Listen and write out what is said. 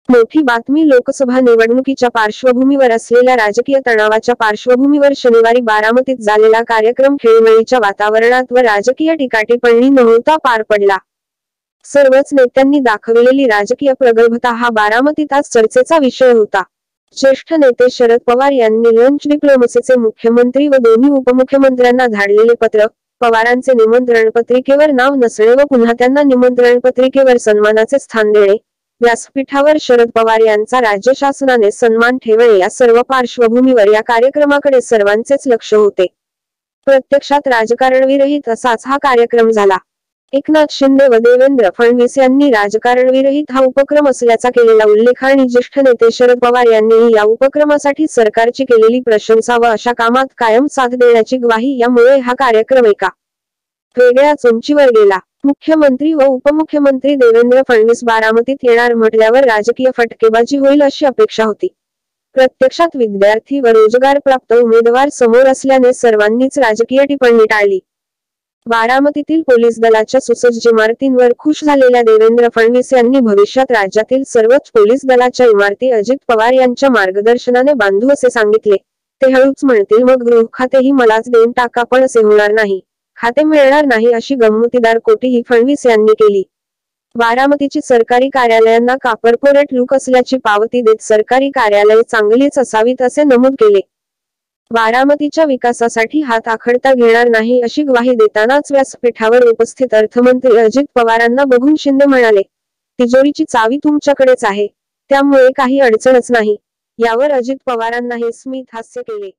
मोठी बातमी लोकसभा निवडणुकीच्या पार्श्वभूमीवर असलेल्या राजकीय तणावाच्या पार्श्वभूमीवर शनिवारी बारामतीत झालेला कार्यक्रम खेळीमेळीच्या वातावरणात व राजकीय टीकाटिप्पणी न होता पार पडला। सर्वच नेत्यांनी दाखविलेली राजकीय प्रगल्भता हा बारामतीत आज चर्चेचा विषय होता। ज्येष्ठ नेते शरद पवार यांनी लंच डिप्लोमसीचे मुख्यमंत्री व दोन्ही उपमुख्यमंत्र्यांना धाडलेले पत्र, पवारांचे निमंत्रण पत्रिकेवर नाव नसणे व पुन्हा त्यांना निमंत्रण पत्रिकेवर सन्मानाचे स्थान देणे, व्यासपीठावर शरद पवार यांचा राज्य शासनाने सन्मान ठेवणे या सर्व पार्श्वभूमीवर या कार्यक्रमाकडे सर्वांचेच लक्ष होते। प्रत्यक्षात राजकारणविरहित असाच हा कार्यक्रम झाला। एकनाथ शिंदे व देवेंद्र फडणवीस यांनी राजकारणविरहित हा उपक्रम असल्याचा केलेला उल्लेख आणि ज्येष्ठ नेते शरद पवार यांनीही या उपक्रमासाठी सरकारची केलेली प्रशंसा व अशा कामात कायम साथ देण्याची ग्वाही यामुळे हा कार्यक्रम एका वेगळ्याच उंचीवर गेला। मुख्यमंत्री व उपमुख्यमंत्री देवेंद्र फडणवीस बारामतीत येणार म्हटल्यावर राजकीय फटकेबाजी होईल अशी अपेक्षा होती। प्रत्यक्षात विद्यार्थी व रोजगार प्राप्त उमेदवार समोर असल्याने सर्वांनीच राजकीय टिप्पणी टाळली। बारामतीतील पोलीस दलाच्या सुसज्ज इमारतींवर खुश झालेल्या देवेंद्र फडणवीस यांनी भविष्यात राज्यातील सर्वच पोलीस दलाच्या इमारती अजित पवार यांच्या मार्गदर्शनाने बांधू असे सांगितले। ते हळूच म्हणतील मग गृह खातेही मलाच देऊन टाका, पण असे होणार नाही, खाते मिळणार नाही अशी गंमतीदार कोटीही फडणवीस यांनी केली। बारामतीची सरकारी कार्यालयांना कॉर्पोरेट लुक असल्याची पावती देत सरकारी कार्यालये चांगलीच असावीत असे नमूद केले। बारामतीच्या विकासासाठी हात आखडता घेणार नाही अशी ग्वाही देतानाच व्यासपीठावर उपस्थित अर्थमंत्री अजित पवारांना बघून शिंदे म्हणाले, तिजोरीची चावी तुमच्याकडेच आहे, त्यामुळे काही अडचणच नाही। यावर अजित पवारांना हे स्मित हास्य केले।